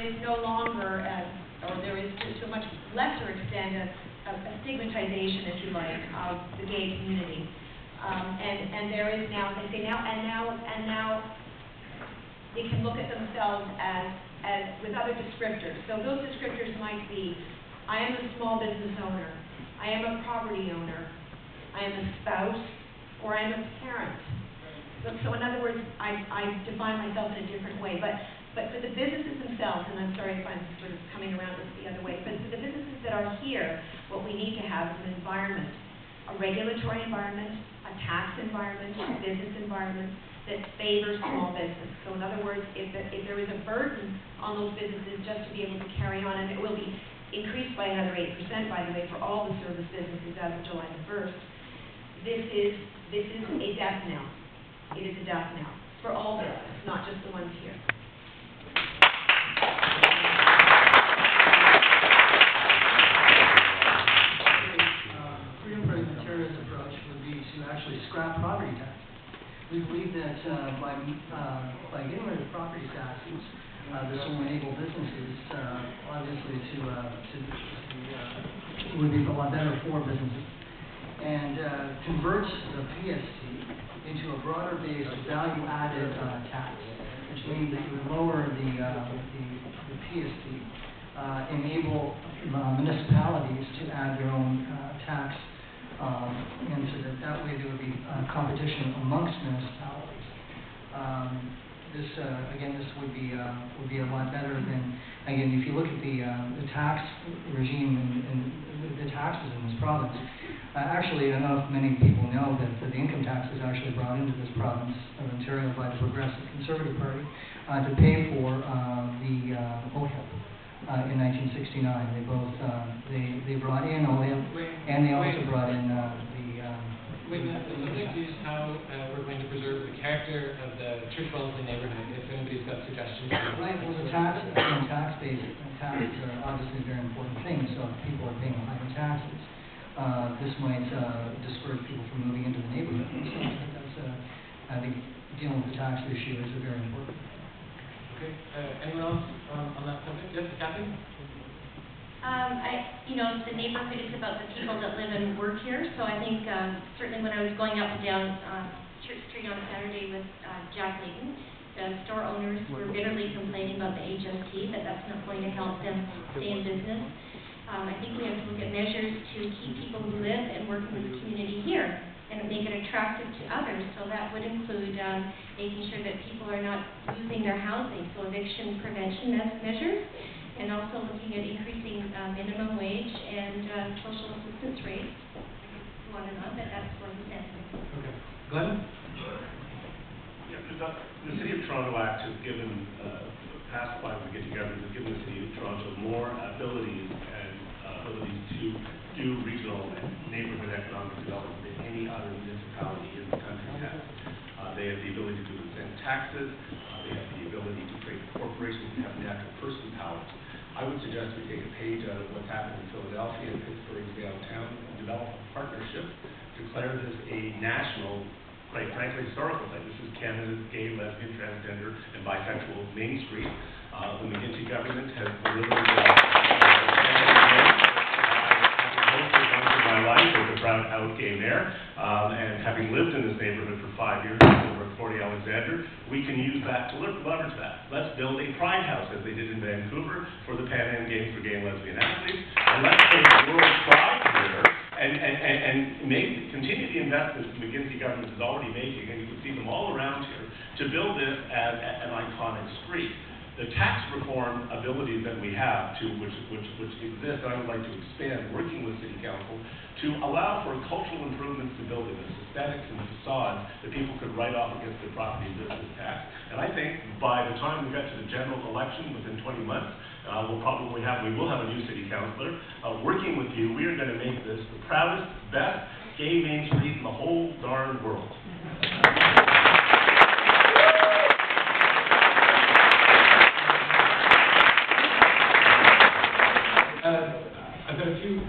is no longer, or there is to a much lesser extent, a stigmatization, if you like, of the gay community. And there is now, they say now they can look at themselves as with other descriptors. So those descriptors might be, I am a small business owner, I am a property owner, I am a spouse, or I am a parent. So in other words, I define myself in a different way. But for the businesses themselves, and I'm sorry if I'm sort of coming around this the other way, but for the businesses that are here, what we need to have is an environment, a regulatory environment, a tax environment, a business environment that favors small business. So in other words, if there is a burden on those businesses just to be able to carry on, and it will be increased by another 8%, by the way, for all the service businesses as of July the 1st, this is a death knell. It is a death knell for all business, not just the ones here. Freedom from materials approach would be to actually scrap property tax. We believe that by getting rid of property taxes, this will enable businesses, obviously, it would be a lot better for businesses, and convert the PST into a broader-based value-added tax, which means that you would lower the PST, enable municipalities to add their own tax, and so that way there would be competition amongst municipalities. This would be a lot better than, again, if you look at the tax regime and the taxes in this province. Actually, I don't know if many people know that the income tax was actually brought into this province of Ontario by the Progressive Conservative Party to pay for the OHIP in 1969. They both they brought in OHIP, and they also brought in the the subject is how we're going to preserve the character of the church Wellesley neighborhood, if anybody's got suggestions. Right, well, the taxes are obviously a very important thing, so if people are paying higher taxes, this might discourage people from moving into the neighborhood. So I think dealing with the tax issue is very important. Okay, anyone else on that subject? Yes, Kathy? The neighborhood is about the people that live and work here, so I think certainly when I was going up and down Church Street on Saturday with Jack Layton, the store owners were bitterly complaining about the HST, that's not going to help them stay in business. I think we have to look at measures to keep people who live and work in this community here and make it attractive to others, so that would include making sure that people are not losing their housing, so eviction prevention measures, and also looking at increasing minimum wage and social assistance rates. Go on and on, but that's one example. Okay. Glenn? Yeah, the City of Toronto Act has given, past five get together, has given the City of Toronto more abilities to do regional and neighborhood economic development than any other municipality in the country has. They have the ability to do incent taxes. They have the ability to create corporations and have natural person powers. I would suggest we take a page out of what's happened in Philadelphia and Pittsburgh downtown and develop a partnership, declare this a national, quite frankly, historical thing. This is Canada's gay, lesbian, transgender, and bisexual Main Street. The McGuinty government has my life as a proud out gay mayor, and having lived in this neighborhood for 5 years, over at 40 Alexander, we can use that to leverage that. Let's build a pride house, as they did in Vancouver, for the Pan Am Games for gay and lesbian athletes, and let's take world pride here and continue the investments the McGuinty government is already making, and you can see them all around here, to build this as an iconic street. The tax reform abilities that we have, which exist, I would like to expand, working with City Council, to allow for cultural improvements to buildings, aesthetics and facades that people could write off against their property and business tax. And I think by the time we get to the general election within 20 months, we will have a new City Councillor. Working with you, we are going to make this the proudest, best gay Main Street in the whole darn world. I've got a few